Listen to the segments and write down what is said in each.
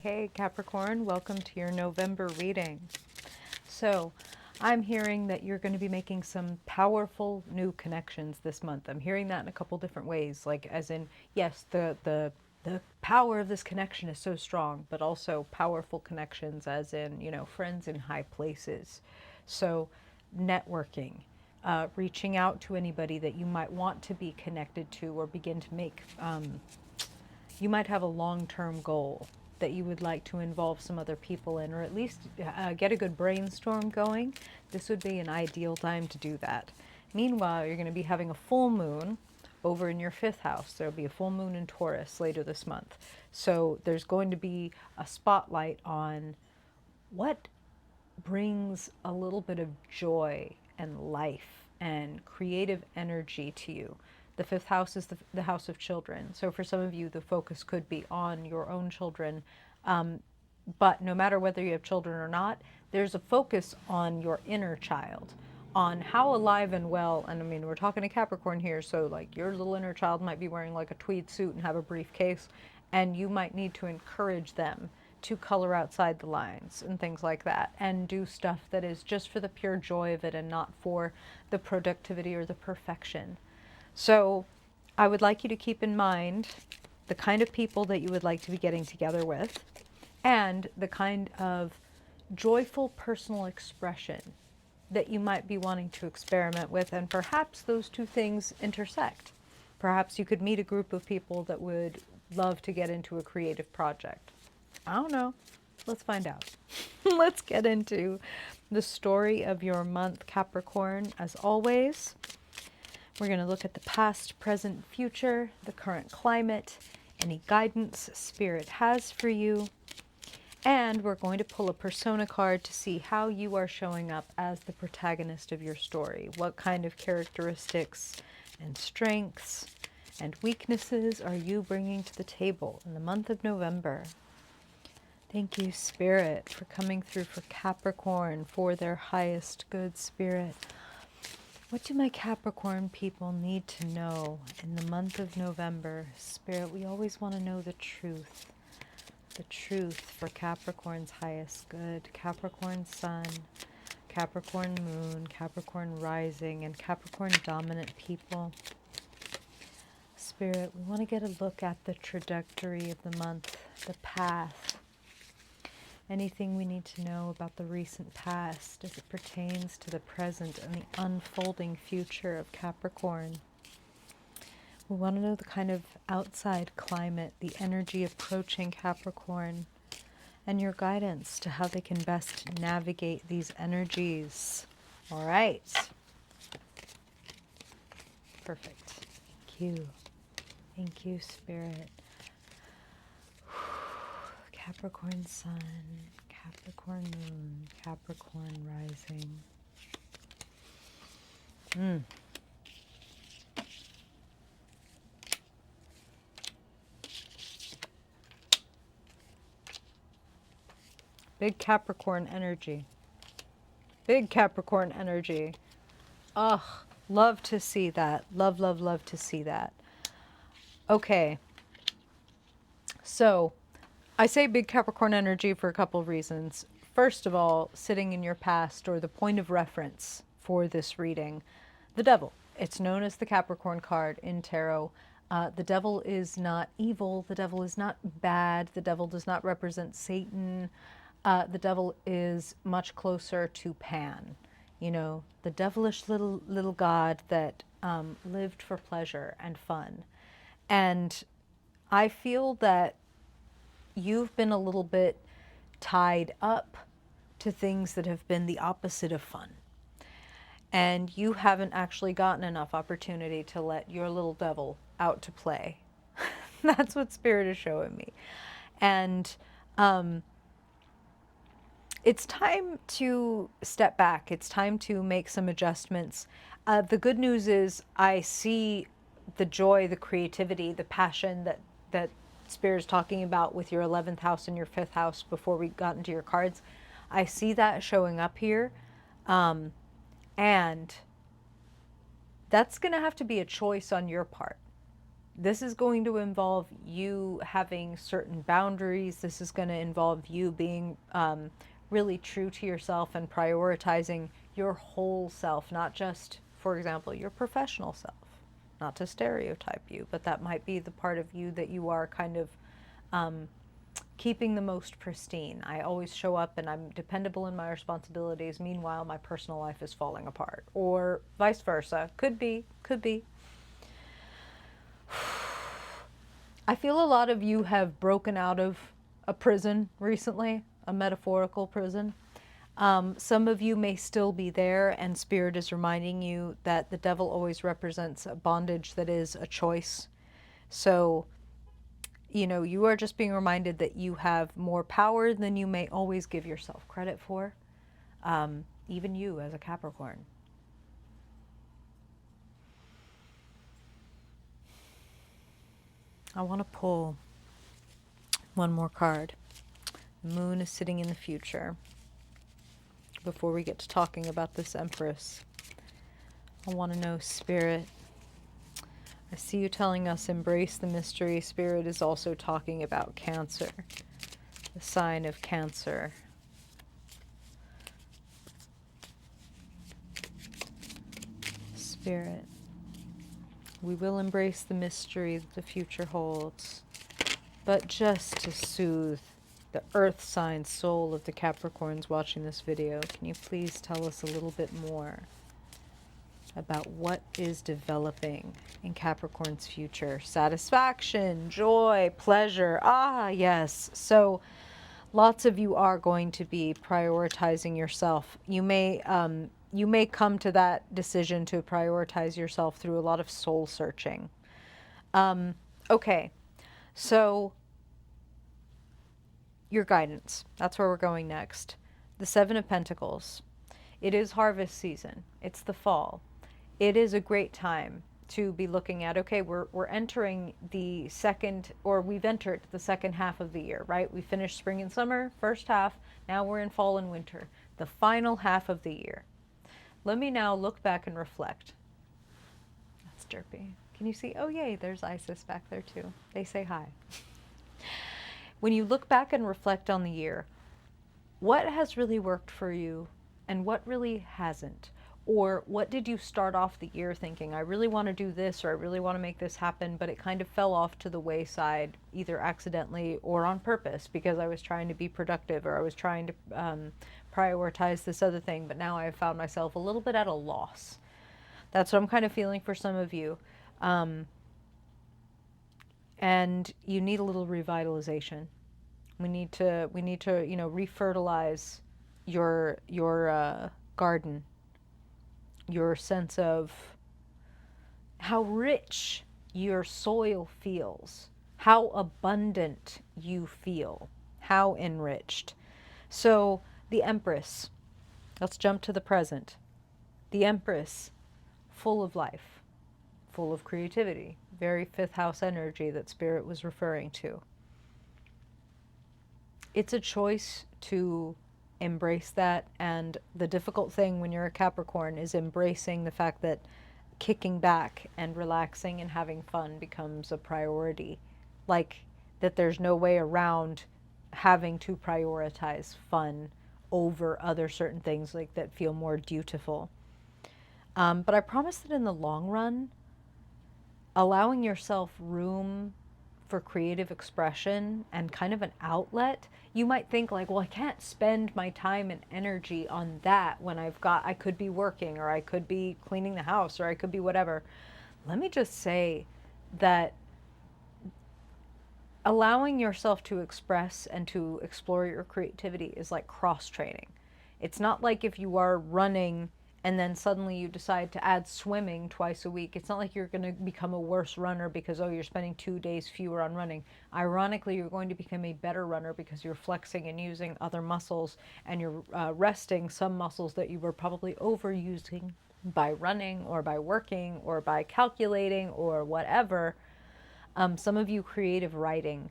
Hey Capricorn, welcome to your November reading. So, I'm hearing that you're going to be making some powerful new connections this month. I'm hearing that in a couple different ways, like as in, yes, the power of this connection is so strong, but also powerful connections as in, friends in high places. So, networking, reaching out to anybody that you might want to be connected to or begin to make you might have a long-term goal that you would like to involve some other people in, or at least get a good brainstorm going. This would be an ideal time to do that. Meanwhile, you're going to be having a full moon over in your fifth house. There'll be a full moon in Taurus later this month. So there's going to be a spotlight on what brings a little bit of joy and life and creative energy to you. The fifth house is the house of children. So for some of you, the focus could be on your own children. But no matter whether you have children or not, there's a focus on your inner child, on how alive and well, and I mean, we're talking to Capricorn here, so like your little inner child might be wearing like a tweed suit and have a briefcase, and you might need to encourage them to color outside the lines and things like that, and do stuff that is just for the pure joy of it and not for the productivity or the perfection. So I would like you to keep in mind the kind of people that you would like to be getting together with and the kind of joyful personal expression that you might be wanting to experiment with, and perhaps those two things intersect. Perhaps you could meet a group of people that would love to get into a creative project. I don't know. Let's find out. Let's get into the story of your month, Capricorn. As always, we're going to look at the past, present, future, the current climate, any guidance Spirit has for you. And we're going to pull a persona card to see how you are showing up as the protagonist of your story. What kind of characteristics and strengths and weaknesses are you bringing to the table in the month of November? Thank you, Spirit, for coming through for Capricorn for their highest good, Spirit. What do my Capricorn people need to know in the month of November? Spirit, we always want to know the truth. The truth for Capricorn's highest good. Capricorn Sun, Capricorn Moon, Capricorn Rising, and Capricorn dominant people. Spirit, we want to get a look at the trajectory of the month, the path. Anything we need to know about the recent past as it pertains to the present and the unfolding future of Capricorn. We want to know the kind of outside climate, the energy approaching Capricorn, and your guidance to how they can best navigate these energies. All right. Perfect. Thank you. Thank you, Spirit. Capricorn Sun, Capricorn Moon, Capricorn Rising. Big Capricorn energy. Big Capricorn energy. Ugh, love to see that. Love, love, love to see that. Okay. So, I say big Capricorn energy for a couple of reasons. First of all, sitting in your past, or the point of reference for this reading, the devil. It's known as the Capricorn card in tarot. The devil is not evil. The devil is not bad. The devil does not represent Satan. The devil is much closer to Pan, the devilish little god that lived for pleasure and fun. And I feel that you've been a little bit tied up to things that have been the opposite of fun. And you haven't actually gotten enough opportunity to let your little devil out to play. That's what Spirit is showing me. And it's time to step back. It's time to make some adjustments. The good news is I see the joy, the creativity, the passion that Spirit is talking about with your 11th house and your 5th house before we got into your cards. I see that showing up here. And that's going to have to be a choice on your part. This is going to involve you having certain boundaries. This is going to involve you being really true to yourself and prioritizing your whole self, not just, for example, your professional self. Not to stereotype you, but that might be the part of you that you are kind of keeping the most pristine. I always show up and I'm dependable in my responsibilities. Meanwhile, my personal life is falling apart, or vice versa. Could be, could be. I feel a lot of you have broken out of a prison recently, a metaphorical prison. Some of you may still be there, and Spirit is reminding you that the devil always represents a bondage that is a choice. So, you know, you are just being reminded that you have more power than you may always give yourself credit for, even you as a Capricorn. I want to pull one more card. The moon is sitting in the future. Before we get to talking about this Empress, I want to know, Spirit, I see you telling us embrace the mystery. Spirit is also talking about Cancer, the sign of Cancer. Spirit, we will embrace the mystery that the future holds, but just to soothe the earth sign soul of the Capricorns watching this video, can you please tell us a little bit more about what is developing in Capricorn's future? Satisfaction, joy, pleasure. Ah, yes. So lots of you are going to be prioritizing yourself. You may come to that decision to prioritize yourself through a lot of soul searching. Okay, so your guidance. That's where we're going next. The Seven of Pentacles. It is harvest season. It's the fall. It is a great time to be looking at, okay, we're entering the second, or we've entered the second half of the year, right? We finished spring and summer, first half. Now we're in fall and winter, the final half of the year. Let me now look back and reflect. That's derpy. Can you see? Oh, yay, there's Isis back there too. They say hi. When you look back and reflect on the year, what has really worked for you and what really hasn't? Or what did you start off the year thinking, I really want to do this, or I really want to make this happen, but it kind of fell off to the wayside, either accidentally or on purpose, because I was trying to be productive, or I was trying to prioritize this other thing, but now I have found myself a little bit at a loss. That's what I'm kind of feeling for some of you. And you need a little revitalization. We need to, you know, refertilize your garden, your sense of how rich your soil feels, how abundant you feel, how enriched. So the Empress, let's jump to the present. The Empress, full of life, full of creativity, very fifth house energy that Spirit was referring to. It's a choice to embrace that, and the difficult thing when you're a Capricorn is embracing the fact that kicking back and relaxing and having fun becomes a priority. Like that there's no way around having to prioritize fun over other certain things like that feel more dutiful. But I promise that in the long run, allowing yourself room for creative expression and kind of an outlet, you might think like, well, I can't spend my time and energy on that when I could be working, or I could be cleaning the house, or I could be whatever. Let me just say that allowing yourself to express and to explore your creativity is like cross training. It's not like if you are running and then suddenly you decide to add swimming twice a week. It's not like you're going to become a worse runner because, oh, you're spending 2 days fewer on running. Ironically, you're going to become a better runner because you're flexing and using other muscles, and you're resting some muscles that you were probably overusing by running or by working or by calculating or whatever. Some of you, creative writing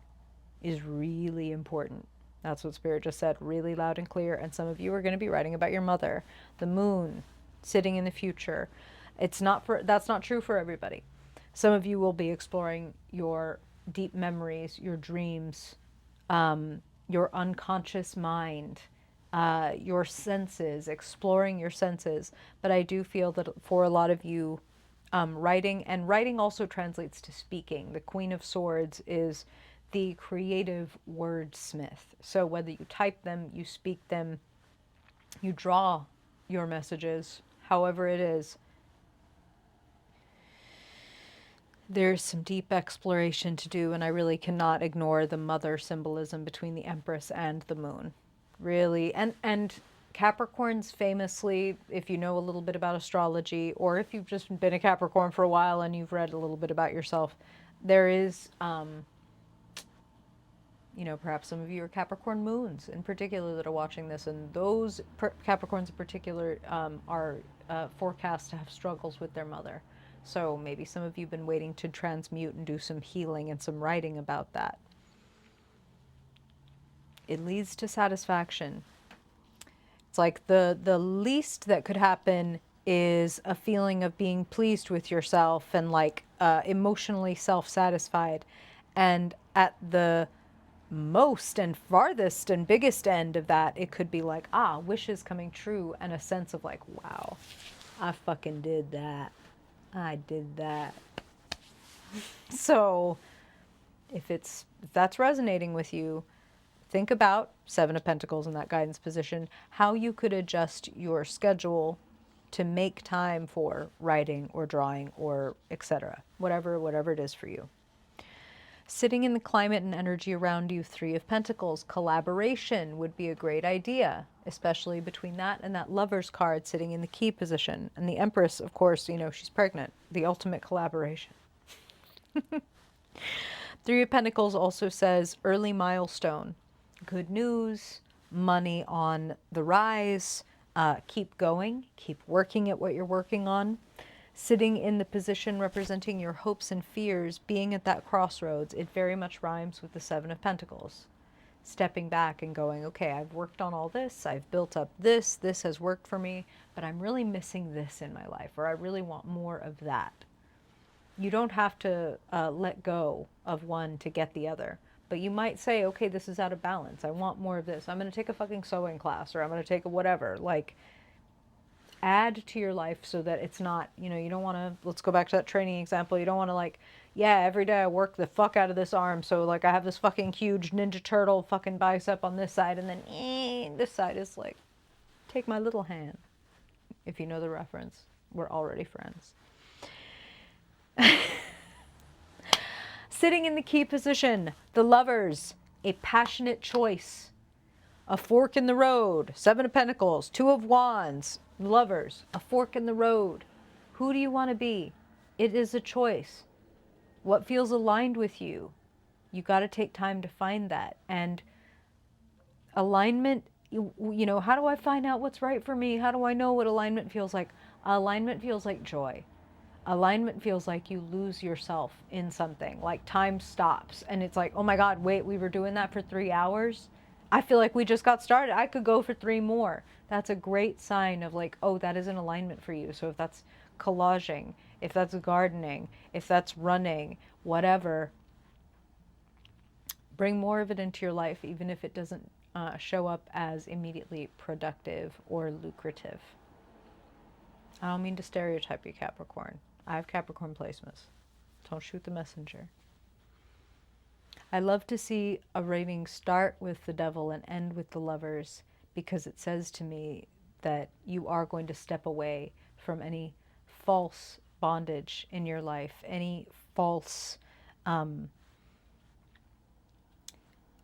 is really important. That's what Spirit just said, really loud and clear. And some of you are going to be writing about your mother. The moon sitting in the future. That's not true for everybody. Some of you will be exploring your deep memories, your dreams, your unconscious mind, your senses, exploring your senses. But I do feel that for a lot of you, writing, and writing also translates to speaking. The Queen of Swords is the creative wordsmith. So whether you type them, you speak them, you draw your messages, however it is, there's some deep exploration to do, and I really cannot ignore the mother symbolism between the Empress and the Moon. Really, and Capricorns famously, if you know a little bit about astrology, or if you've just been a Capricorn for a while and you've read a little bit about yourself, there is, perhaps some of you are Capricorn moons in particular that are watching this, and those Capricorns in particular are forecast to have struggles with their mother. So maybe some of you have been waiting to transmute and do some healing and some writing about that. It leads to satisfaction. It's like the least that could happen is a feeling of being pleased with yourself and like emotionally self-satisfied. And at the most and farthest and biggest end of that, it could be like, wishes coming true, and a sense of like, wow, I fucking did that. I did that. So if that's resonating with you, think about Seven of Pentacles in that guidance position, how you could adjust your schedule to make time for writing or drawing or etc. Whatever it is for you. Sitting in the climate and energy around you, Three of Pentacles, collaboration would be a great idea, especially between that and that Lover's card sitting in the key position. And the Empress, of course, she's pregnant, the ultimate collaboration. Three of Pentacles also says early milestone, good news, money on the rise, keep going, keep working at what you're working on. Sitting in the position representing your hopes and fears, being at that crossroads, it very much rhymes with the Seven of Pentacles. Stepping back and going, okay, I've worked on all this, I've built up this has worked for me, but I'm really missing this in my life, or I really want more of that. You don't have to let go of one to get the other, but you might say, okay, this is out of balance. I want more of this. I'm going to take a fucking sewing class, or I'm going to take a whatever. Like, add to your life so that it's not, you don't want to, let's go back to that training example. You don't want to like, yeah, every day I work the fuck out of this arm. So like I have this fucking huge Ninja Turtle fucking bicep on this side. And then this side is like, take my little hand. If you know the reference, we're already friends. Sitting in the key position, the Lovers, a passionate choice. A fork in the road, Seven of Pentacles, Two of Wands, Lovers, a fork in the road. Who do you want to be? It is a choice. What feels aligned with you? You got to take time to find that. And alignment, how do I find out what's right for me? How do I know what alignment feels like? Alignment feels like joy. Alignment feels like you lose yourself in something, like time stops and it's like, oh my God, wait, we were doing that for 3 hours? I feel like we just got started. I could go for 3 more. That's a great sign of like, oh, that is an alignment for you. So if that's collaging, if that's gardening, if that's running, whatever, bring more of it into your life, even if it doesn't show up as immediately productive or lucrative. I don't mean to stereotype you, Capricorn. I have Capricorn placements. Don't shoot the messenger. I love to see a reading start with the Devil and end with the Lovers, because it says to me that you are going to step away from any false bondage in your life, any false,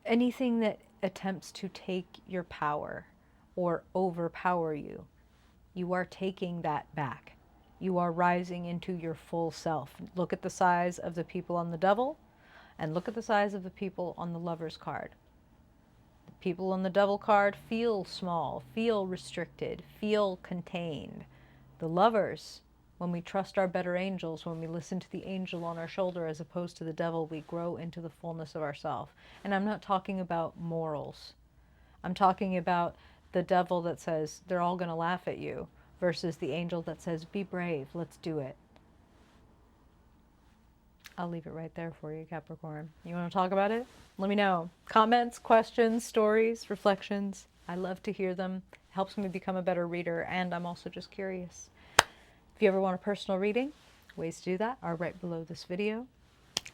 anything that attempts to take your power or overpower you. You are taking that back. You are rising into your full self. Look at the size of the people on the Devil and look at the size of the people on the Lovers card. The people on the Devil card feel small, feel restricted, feel contained. The Lovers, when we trust our better angels, when we listen to the angel on our shoulder as opposed to the Devil, we grow into the fullness of ourselves. And I'm not talking about morals. I'm talking about the Devil that says they're all going to laugh at you versus the angel that says, be brave, let's do it. I'll leave it right there for you, Capricorn. You want to talk about it? Let me know. Comments, questions, stories, reflections. I love to hear them. It helps me become a better reader, and I'm also just curious. If you ever want a personal reading, ways to do that are right below this video.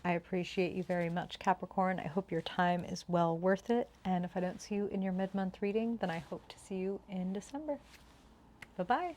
I appreciate you very much, Capricorn. I hope your time is well worth it. And if I don't see you in your mid-month reading, then I hope to see you in December. Bye-bye.